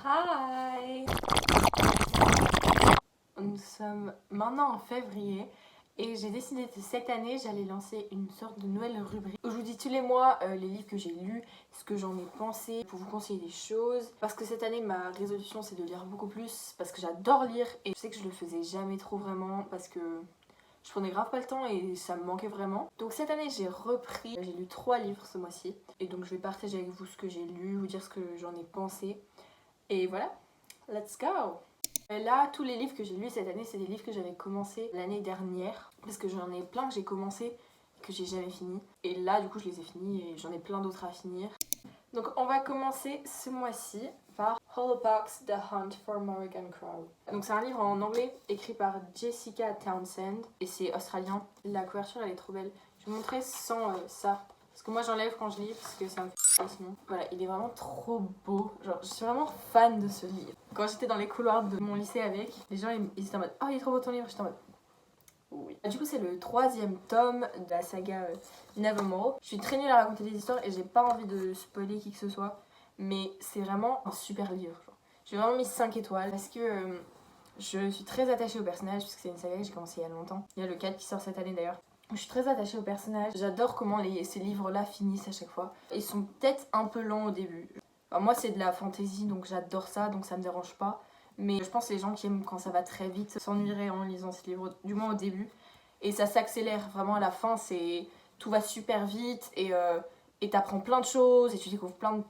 Hi! Nous sommes maintenant en février et j'ai décidé que cette année j'allais lancer une sorte de nouvelle rubrique où je vous dis tous les mois les livres que j'ai lus, ce que j'en ai pensé, pour vous conseiller des choses. Parce que cette année ma résolution c'est de lire beaucoup plus parce que j'adore lire et je sais que je le faisais jamais trop vraiment parce que je prenais grave pas le temps et ça me manquait vraiment. Donc cette année j'ai repris, j'ai lu 3 livres ce mois-ci et donc je vais partager avec vous ce que j'ai lu, vous dire ce que j'en ai pensé. Et voilà, let's go! Et là, tous les livres que j'ai lus cette année, c'est des livres que j'avais commencé l'année dernière. Parce que j'en ai plein que j'ai commencé et que j'ai jamais fini. Et là, du coup, je les ai finis et j'en ai plein d'autres à finir. Donc, on va commencer ce mois-ci par Holopax, The Hunt for Morrigan Crow. Donc, c'est un livre en anglais écrit par Jessica Townsend et c'est australien. La couverture, elle est trop belle. Je vais vous montrer sans ça. Parce que moi, j'enlève quand je lis parce que ça me fait sinon. Voilà, il est vraiment trop beau. Genre, je suis vraiment fan de ce livre. Quand j'étais dans les couloirs de mon lycée avec, les gens ils étaient en mode « Oh, il est trop beau ton livre !» J'étais en mode oui. Du coup, c'est le 3e tome de la saga Nevermore. Je suis très nulle à raconter des histoires et j'ai pas envie de spoiler qui que ce soit. Mais c'est vraiment un super livre. J'ai vraiment mis 5 étoiles parce que je suis très attachée au personnage puisque c'est une saga que j'ai commencé il y a longtemps. Il y a le 4 qui sort cette année d'ailleurs. Je suis très attachée au personnage. J'adore comment ces livres-là finissent à chaque fois. Ils sont peut-être un peu lents au début. Enfin, moi, c'est de la fantasy, donc j'adore ça, donc ça me dérange pas. Mais je pense que les gens qui aiment quand ça va très vite s'ennuieraient en lisant ce livre, du moins au début. Et ça s'accélère vraiment à la fin, tout va super vite et t'apprends plein de choses et tu découvres plein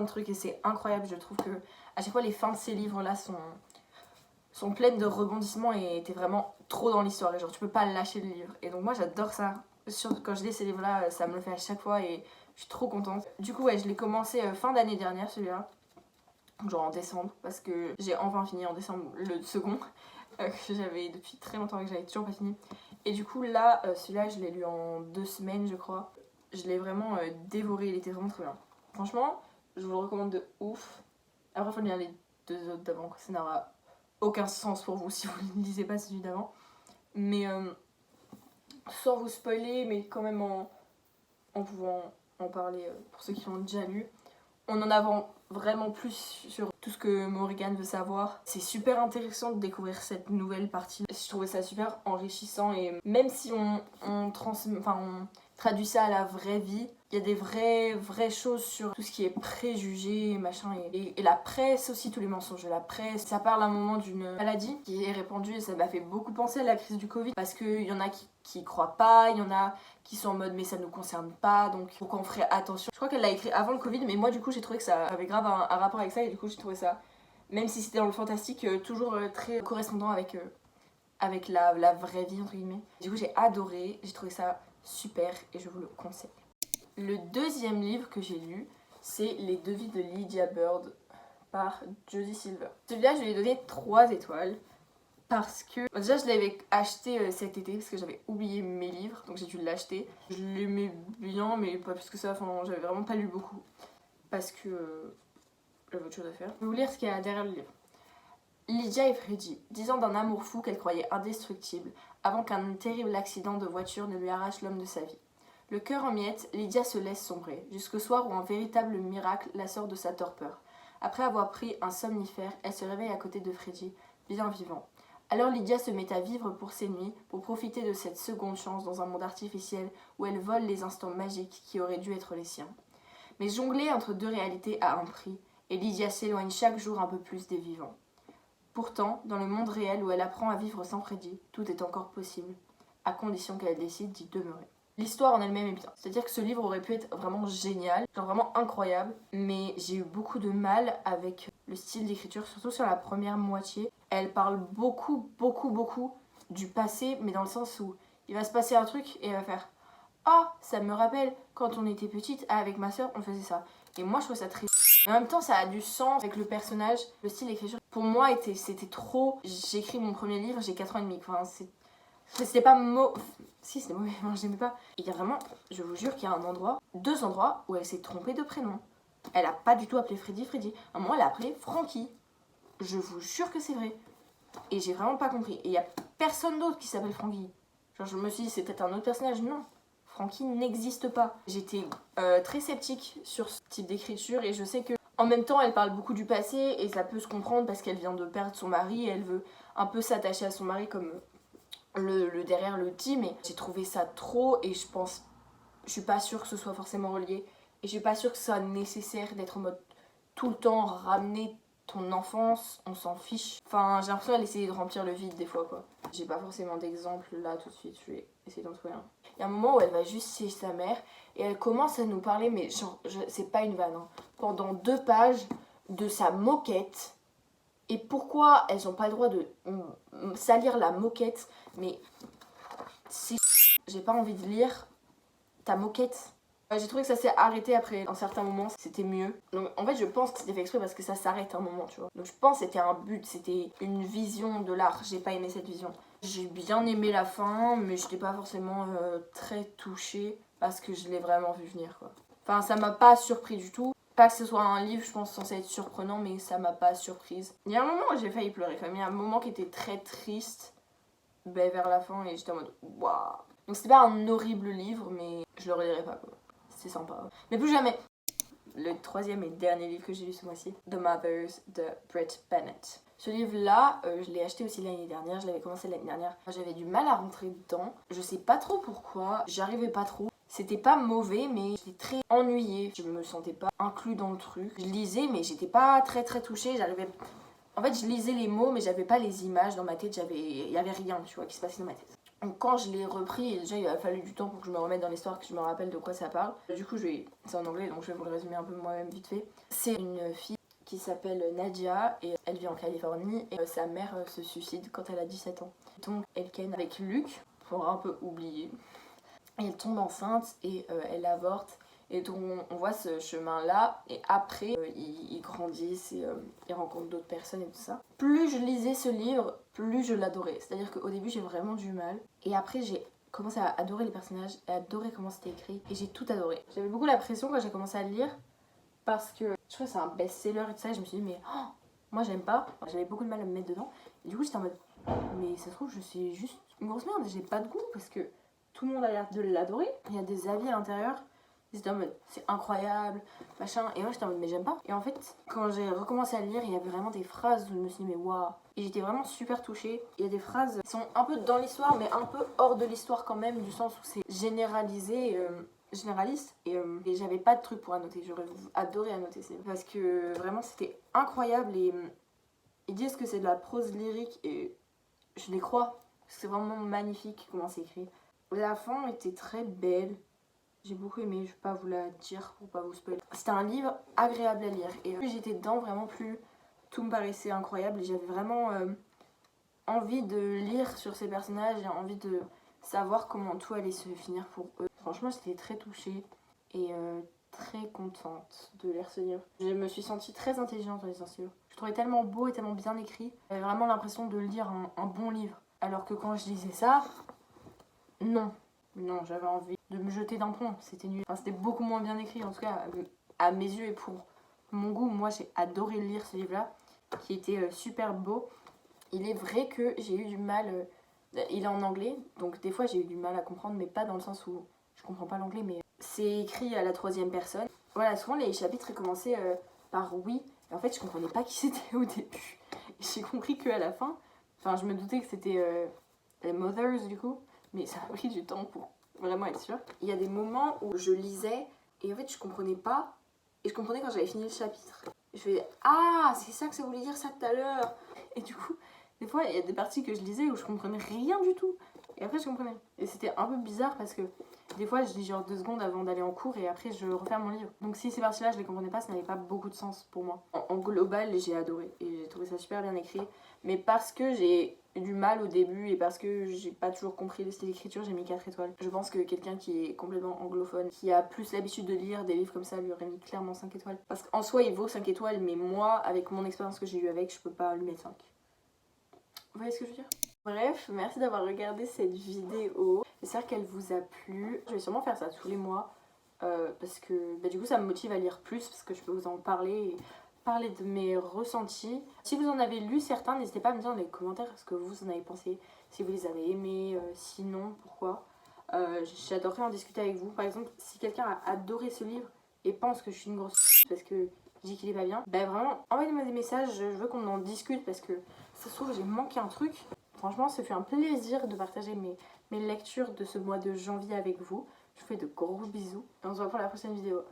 de trucs et c'est incroyable. Je trouve que à chaque fois les fins de ces livres-là sont pleines de rebondissements et t'es vraiment trop dans l'histoire et genre tu peux pas lâcher le livre. Et donc moi j'adore ça. Surtout quand je lis ces livres-là, ça me le fait à chaque fois et je suis trop contente. Du coup ouais, je l'ai commencé fin d'année dernière celui-là. Genre en décembre parce que j'ai enfin fini en décembre le second que j'avais depuis très longtemps et que j'avais toujours pas fini. Et du coup là, celui-là je l'ai lu en 2 semaines je crois. Je l'ai vraiment dévoré, il était vraiment très bien. Franchement, je vous le recommande de ouf. Après il faut lire les 2 autres d'avant, ça n'aura aucun sens pour vous si vous ne lisez pas celui d'avant. Mais sans vous spoiler, mais quand même en pouvant en parler pour ceux qui l'ont déjà lu. On en apprend vraiment plus sur tout ce que Morrigan veut savoir. C'est super intéressant de découvrir cette nouvelle partie. Je trouvais ça super enrichissant et même si on traduit ça à la vraie vie, il y a des vraies choses sur tout ce qui est préjugé, machin, et la presse aussi, tous les mensonges de la presse. Ça parle à un moment d'une maladie qui est répandue et ça m'a fait beaucoup penser à la crise du Covid parce qu'il y en a qui croient pas, il y en a qui sont en mode mais ça nous concerne pas donc pourquoi on ferait attention. Je crois qu'elle l'a écrit avant le Covid mais moi du coup j'ai trouvé que ça avait grave un rapport avec ça et du coup j'ai trouvé ça, même si c'était dans le fantastique, toujours très correspondant avec la vraie vie entre guillemets. Du coup j'ai adoré, j'ai trouvé ça super et je vous le conseille. Le 2e livre que j'ai lu c'est Les Devis de Lydia Bird par Jodie Silver. Celui-là je lui ai donné 3 étoiles. Parce que déjà je l'avais acheté cet été parce que j'avais oublié mes livres donc j'ai dû l'acheter. Je l'aimais bien mais pas plus que ça, enfin j'avais vraiment pas lu beaucoup parce que j'avais autre chose à faire. Je vais vous lire ce qu'il y a derrière le livre. Lydia et Freddy, 10 ans d'un amour fou qu'elle croyait indestructible avant qu'un terrible accident de voiture ne lui arrache l'homme de sa vie. Le cœur en miettes, Lydia se laisse sombrer jusqu'au soir où un véritable miracle la sort de sa torpeur. Après avoir pris un somnifère, elle se réveille à côté de Freddy, bien vivant. Alors Lydia se met à vivre pour ses nuits, pour profiter de cette seconde chance dans un monde artificiel où elle vole les instants magiques qui auraient dû être les siens. Mais jongler entre 2 réalités a un prix, et Lydia s'éloigne chaque jour un peu plus des vivants. Pourtant, dans le monde réel où elle apprend à vivre sans Freddy, tout est encore possible, à condition qu'elle décide d'y demeurer. L'histoire en elle-même est bien. C'est-à-dire que ce livre aurait pu être vraiment génial, genre vraiment incroyable, mais j'ai eu beaucoup de mal avec le style d'écriture, surtout sur la première moitié. Elle parle beaucoup du passé, mais dans le sens où il va se passer un truc et elle va faire « Oh, ça me rappelle quand on était petite, avec ma soeur, on faisait ça. » Et moi, je trouve ça très... Mais en même temps, ça a du sens avec le personnage, le style d'écriture. Pour moi, c'était trop... J'écris mon premier livre, j'ai 4 ans et demi, enfin, c'était pas Si, c'était mauvais, moi j'aimais pas. Il y a vraiment, je vous jure qu'il y a 2 endroits où elle s'est trompée de prénom. Elle a pas du tout appelé Freddy Freddy. À un moment, elle a appelé Frankie. Je vous jure que c'est vrai. Et j'ai vraiment pas compris. Et il y a personne d'autre qui s'appelle Frankie. Genre, je me suis dit, c'est peut-être un autre personnage. Non, Frankie n'existe pas. J'étais très sceptique sur ce type d'écriture et je sais que En même temps, elle parle beaucoup du passé et ça peut se comprendre parce qu'elle vient de perdre son mari et elle veut un peu s'attacher à son mari comme le derrière le dit, mais j'ai trouvé ça trop et je suis pas sûre que ce soit forcément relié et je suis pas sûre que ce soit nécessaire d'être en mode tout le temps ramener ton enfance, on s'en fiche. Enfin, j'ai l'impression qu'elle essaie de remplir le vide des fois, quoi. J'ai pas forcément d'exemple là tout de suite, je vais essayer d'en trouver un. Il y a un moment où elle va juste chez sa mère et elle commence à nous parler, mais genre, c'est pas une vanne, hein, pendant 2 pages de sa moquette. Et pourquoi elles ont pas le droit de salir la moquette, mais c'est... J'ai pas envie de lire ta moquette. J'ai trouvé que ça s'est arrêté après un certain moment, c'était mieux. Donc en fait je pense que c'était fait exprès parce que ça s'arrête un moment, tu vois. Donc je pense que c'était un but, c'était une vision de l'art. J'ai pas aimé cette vision. J'ai bien aimé la fin, mais j'étais pas forcément très touchée parce que je l'ai vraiment vu venir, quoi. Enfin ça m'a pas surpris du tout. Pas que ce soit un livre, je pense, censé être surprenant, mais ça m'a pas surprise. Il y a un moment où j'ai failli pleurer quand même. Il y a un moment qui était très triste, vers la fin, et j'étais en mode waouh. Donc c'était pas un horrible livre, mais je le relirai pas, quoi. C'est sympa. Mais plus jamais. Le troisième et dernier livre que j'ai lu ce mois-ci, The Mothers de Brit Bennett. Ce livre-là, je l'ai acheté aussi l'année dernière, je l'avais commencé l'année dernière. J'avais du mal à rentrer dedans. Je sais pas trop pourquoi, j'arrivais pas trop. C'était pas mauvais, mais j'étais très ennuyée. Je me sentais pas inclus dans le truc. Je lisais, mais j'étais pas très touchée. J'arrivais. En fait, je lisais les mots, mais j'avais pas les images dans ma tête. Il y avait rien, tu vois, qui se passait dans ma tête. Donc quand je l'ai repris, déjà il a fallu du temps pour que je me remette dans l'histoire, que je me rappelle de quoi ça parle. Du coup, c'est en anglais, donc je vais vous le résumer un peu moi-même vite fait. C'est une fille qui s'appelle Nadia et elle vit en Californie et sa mère se suicide quand elle a 17 ans. Donc elle ken avec Luc, pour un peu oublier. Et elle tombe enceinte et elle avorte. Et donc on voit ce chemin-là et après ils grandissent et ils rencontrent d'autres personnes et tout ça. Plus je lisais ce livre, plus je l'adorais. C'est-à-dire qu'au début j'ai vraiment du mal et après j'ai commencé à adorer les personnages, à adorer comment c'était écrit et j'ai tout adoré. J'avais beaucoup la pression quand j'ai commencé à le lire parce que je trouvais que c'est un best-seller et tout ça et je me suis dit mais oh, moi j'aime pas. J'avais beaucoup de mal à me mettre dedans et du coup j'étais en mode mais ça se trouve je suis juste une grosse merde, j'ai pas de goût parce que tout le monde a l'air de l'adorer. Il y a des avis à l'intérieur. J'étais en mode c'est incroyable, machin. Et moi j'étais en mode mais j'aime pas. Et en fait, quand j'ai recommencé à le lire, il y avait vraiment des phrases où je me suis dit mais waouh. Et j'étais vraiment super touchée. Il y a des phrases qui sont un peu dans l'histoire, mais un peu hors de l'histoire quand même, du sens où c'est généralisé. Généraliste et j'avais pas de truc pour annoter, j'aurais adoré annoter ça parce que vraiment c'était incroyable et ils disent que c'est de la prose lyrique et je les crois parce que c'est vraiment magnifique comment c'est écrit. La fin était très belle. J'ai beaucoup aimé, je vais pas vous la dire pour pas vous spoiler. C'était un livre agréable à lire et plus j'étais dedans, vraiment plus tout me paraissait incroyable et j'avais vraiment envie de lire sur ces personnages et envie de savoir comment tout allait se finir pour eux. Franchement, j'étais très touchée et très contente de lire ce livre. Je me suis sentie très intelligente en lisant ce livre. Je trouvais tellement beau et tellement bien écrit. J'avais vraiment l'impression de lire un bon livre. Alors que quand je lisais ça, non. Non, j'avais envie de me jeter d'un pont, c'était nul. Enfin, c'était beaucoup moins bien écrit, en tout cas à mes yeux et pour mon goût. Moi, j'ai adoré lire ce livre-là, qui était super beau. Il est vrai que j'ai eu du mal. Il est en anglais, donc des fois j'ai eu du mal à comprendre, mais pas dans le sens où je comprends pas l'anglais, mais c'est écrit à la troisième personne. Voilà, souvent les chapitres commençaient par oui, et en fait je comprenais pas qui c'était au début. Et j'ai compris qu'à la fin, enfin je me doutais que c'était les Mothers du coup, mais ça a pris du temps pour vraiment être sûre. Il y a des moments où je lisais et en fait je comprenais pas, et je comprenais quand j'avais fini le chapitre. Je fais ah, c'est ça que ça voulait dire ça tout à l'heure. Et du coup, des fois il y a des parties que je lisais où je comprenais rien du tout. Et après je comprenais. Et c'était un peu bizarre parce que des fois je lis genre 2 secondes avant d'aller en cours et après je referme mon livre. Donc si ces parties-là je les comprenais pas, ça n'avait pas beaucoup de sens pour moi. En global, j'ai adoré et j'ai trouvé ça super bien écrit. Mais parce que j'ai eu du mal au début et parce que j'ai pas toujours compris le style d'écriture, j'ai mis 4 étoiles. Je pense que quelqu'un qui est complètement anglophone, qui a plus l'habitude de lire des livres comme ça, lui aurait mis clairement 5 étoiles. Parce qu'en soi, il vaut 5 étoiles, mais moi, avec mon expérience que j'ai eue avec, je peux pas lui mettre 5. Vous voyez ce que je veux dire? Bref, merci d'avoir regardé cette vidéo. J'espère qu'elle vous a plu. Je vais sûrement faire ça tous les mois. Parce que du coup ça me motive à lire plus, parce que je peux vous en parler et parler de mes ressentis. Si vous en avez lu certains, n'hésitez pas à me dire dans les commentaires ce que vous en avez pensé, si vous les avez aimés, sinon pourquoi. J'adorerais en discuter avec vous. Par exemple, si quelqu'un a adoré ce livre et pense que je suis une grosse parce que je dis qu'il est pas bien, bah vraiment, envoyez-moi des messages, je veux qu'on en discute parce que ça se trouve j'ai manqué un truc. Franchement, ça fait un plaisir de partager mes lectures de ce mois de janvier avec vous. Je vous fais de gros bisous et on se voit pour la prochaine vidéo.